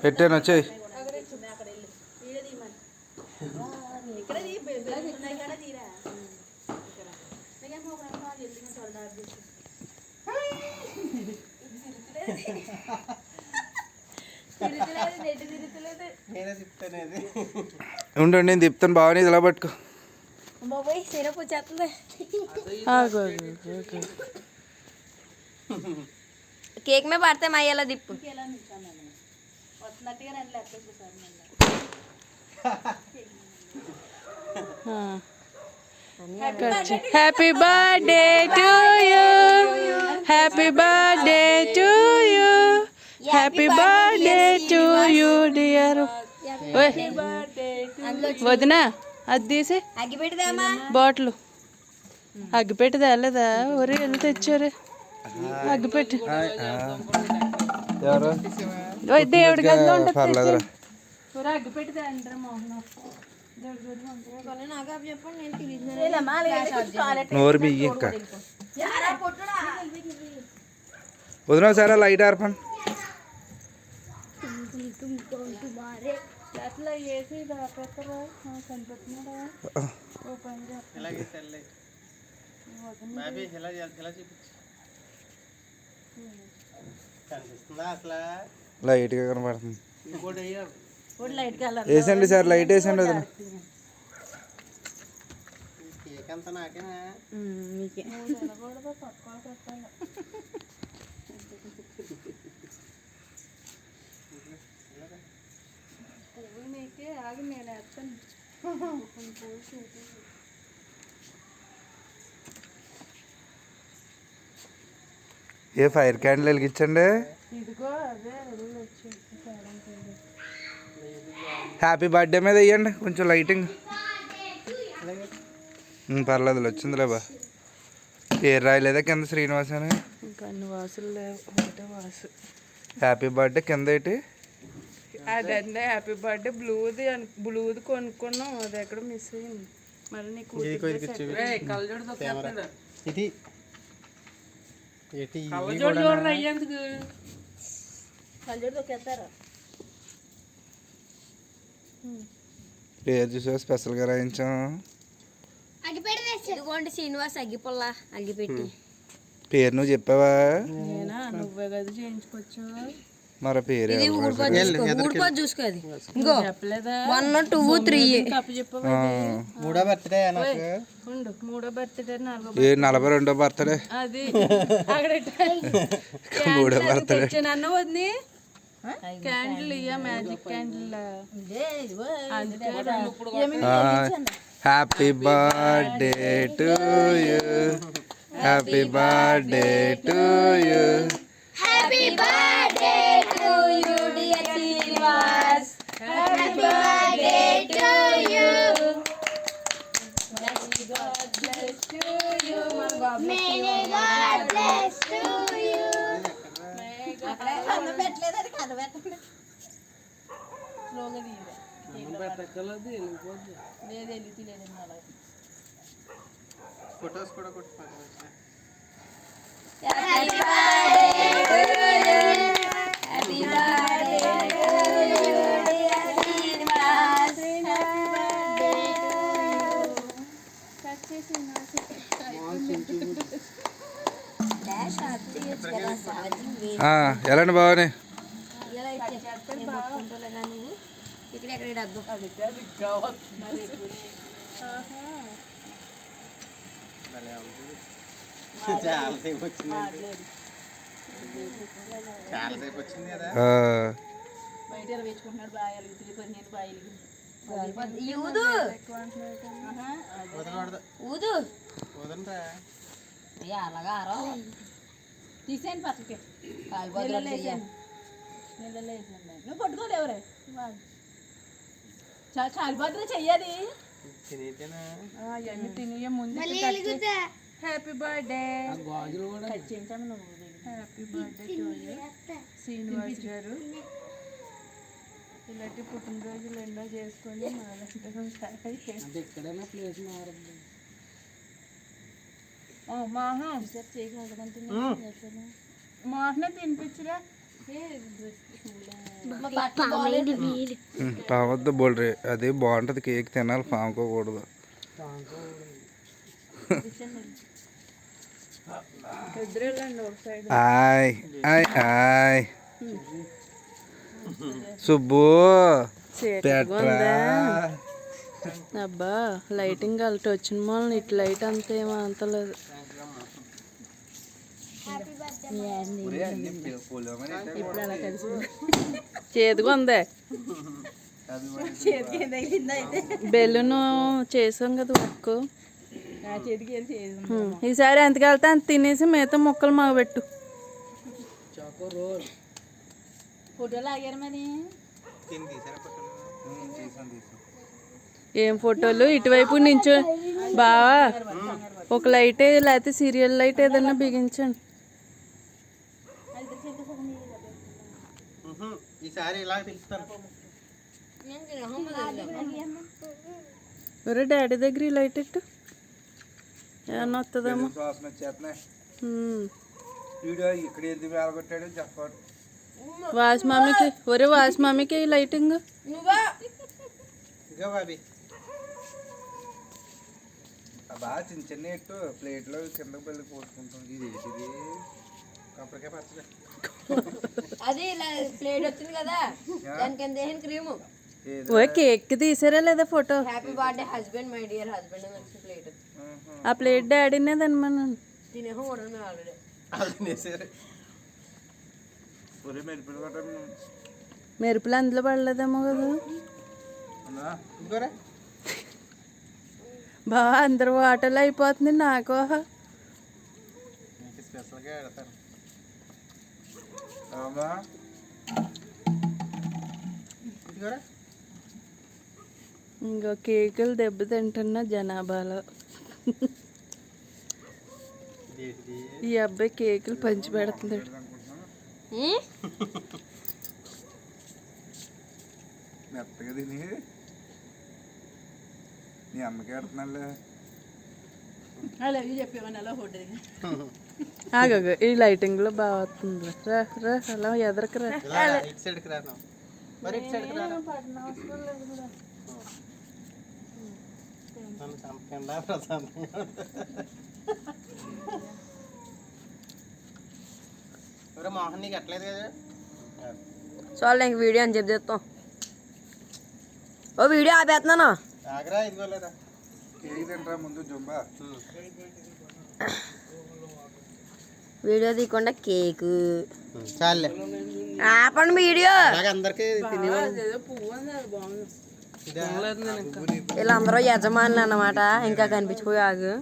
పెట్టాను వచ్చేయి. ఉండు నేను తిప్పుతాను బాగా ఇలా పట్టుకో. కేక్ మే పడితే మా అయ్యేలా దిప్పు. Happy birthday to you, happy birthday to you, happy birthday to you dear. వదినా అది తీసి బాటిల్ అగ్గిపెట్టి తేలేదా? ఒరే వెళ్ళి తెచ్చారే అగ్గిపెట్టి. దేవుడి గదిలో ఉంటుంది. అగ్గిపెట్టి తేంటారా మోహన్? నోరు బియ్యి ఇంకా వదిన సరే లైట్ ఆర్పండి. అట్లా వేసి పెట్టరా కనిపెట్టినారా? ఓ పని లైట్గా కనపడుతుంది. వేసండి సార్ లైట్ వేసండి వదిన. ఆగి నేను వేస్తాను. ఏ ఫైర్ క్యాండిల్ వెలిగించండి. ఇదిగో అదే హ్యాపీ బర్త్డే మీద వేయండి కొంచెం లైటింగ్. పర్లేదు వచ్చిందిలే బా. పేరు రాయలేదా కింద శ్రీనివాస్ అని? ఇంకా అన్ని వాసులు లేవు, ఒకటే వాసు. హ్యాపీ బర్త్డే కింద ఏంటి? అదంటే హ్యాపీ బర్త్డే బ్లూది కొనుక్కున్నాం, అది ఎక్కడ మిస్ అయింది. మరి నీకు పేరు చూసా స్పెషల్గా రాయించాం. ఇదిగోండి శ్రీనివాస్ అగ్గిపుల్ల అగ్గిపెట్టి. పేరు నువ్వు చెప్పావా? నేనా? నువ్వే కదా చేయించుకోవచ్చు. మరి పేరు ఊడిపోదు చూసుకో. అది ఇంకో చెప్పలేదా? 1 2 3 కప్పు చెప్పవా? మూడో బర్త్డే, మూడో బర్త్డే, 42వ బర్త్డే, అది అక్కడ మూడో బర్త్డే. నన్న వద్ని క్యాండిల్ ఇయ్యా, magic candle. Happy birthday to you, happy birthday to you, happy birthday to you dear Srinivas, happy birthday to you, may God bless to you, may God bless to you. అన్న పెట్టలేదు, అది కథ పెట్టలేదు. స్లోగా తీయలే పెట్టకలది వెళ్ళిపోద్ది. లేదు వెళ్ళితలేదు అలా. ఫొటోస్ కూడా కొట్టుకో. Happy birthday to you, happy birthday to you dear Srinivas, happy birthday to you. Cut చేసి డాష్ ఆర్తి కదా సాజింగ్ ఎలాంటి బాగానే ఇలా ఇచ్చేస్తాను బాగుంటలే కానీ ఇక్కడ ఎక్కడ డబ్బు చాలాసేపు వచ్చింది కదా. బయట వేసుకుంటున్నాడు. బాగా నేను బాగా ఊదు ఊదు అలాగా ఆరో తీసేయండి పక్కకి. నీళ్ళలో వేసాను. నువ్వు పట్టుకోలే ఎవరే చాలిపోతున్నా చెయ్యాలి. అవన్నీ తినే ముందు హ్యాపీ బర్త్డే చేయించాము. నువ్వు హ్యాపీ బర్త్డే శ్రీనివాస్ గారు. ఇలాంటి పుట్టినరోజులు ఎన్నో చేసుకోండి. ఎక్కడైనా ప్లేస్ మారద్దు. మోహన్ మోహనే తినిపించరా. పావద్దు బోల్రే అది బాగుంటుంది కేక్ తినాలి పాముకోకూడదు. ఇద్దరు వెళ్ళండి ఒక సైడ్. ఆయ్ ఆయ్ ఆయ్ సుబ్బు పెట్రా. అబ్బా లైటింగ్ అలటి వచ్చిన మూలన ఇటు లైట్ అంత ఏమో అంతలేదు. చేదుగా ఉందే. బెలూన్ చేసాం కదా వర్క్. ఈసారి ఎంతకి వెళ్తే అంత తినేసి మిగతా ముక్కలు మాకు పెట్టు. ఫోటోలు ఆగారు మరి. ఏం ఫోటోలు ఇటువైపు నుంచో బావా ఒక లైట్ లేకపోతే సీరియల్ లైట్ ఏదన్నా బిగించండి. ఈసారి ఇలా పిలుస్తాను. ఒరే డాడీ దగ్గర ఈ లైట్ ఎట్టు ఏమన్నా వస్తుందేమో. ఇక్కడ ఎందుకు వేలగొట్టాడు చెప్పండి. వాస్ మమ్మీకి ఒరే వాస్ మమ్మీకి ఈ లైటింగ్. ఇగో బాబీ బాగా చిన్న చిన్న ఎట్టు ప్లేట్లో కిందకు వెళ్ళి పోసుకుంటాం. ఇది ఏంటిది కొబ్బరికాయ పచ్చడి. అది ఇలా ప్లేట్ వచ్చింది కదా దానికి ఎంత వేసిన క్రీము. ఓ కేక్ తీసారా లేదా photo. Happy birthday husband my dear husband అని వచ్చిన ప్లేట్. ఆ ప్లేట్ డాడీనే తినమన్నాను. తినేహం కూడా ఆల్రెడీ. అది తినేసారు. ఒరే మెరుపులు కట్ట మెరుపులు అందులో పడలేదేమో కదా. ఇంకోరా బాగా అందరు వాటర్లో అయిపోతుంది నాకు. నీకు స్పెషల్గా పెడతాను. ఇదిగోరా ఇంకో కేకులు దెబ్బ తింటున్న జనాభాలో ఇదేంటిది? ఈ అబ్బాయి కేకులు పంచి పెడుతున్నాడు. మెత్తగా తిని నీ అమ్మకి ఆడుతున్నాలే. ఆగ ఈ లైటింగ్ లో బాగా వస్తుంది. రా రా అలా ఎదరకు రా. ఇలా ఇటు సైడ్కి రాను. మరి ఇటు సైడ్కి రాను. నన్ను చంపకుండా ప్రశాంతంగా ఎవరో మోహన్ నీకు ఎట్లేదు కదా. చాలు ఇంక వీడియో అని చెప్పి చెప్తాం. ఓ వీడియో ఆపేస్తున్నాను. ఆగరా ఇదిగోలేదా. కేక్ తింటరా ముందు జుంబా. వీడియో తీయకుండా కేక్ చాలే ఆపండి వీడియో. అలాగే అందరికి తినేవాళ్ళు. వీళ్ళందరూ యజమానులు అన్నమాట. ఇంకా కనిపించిపోయి ఆగు.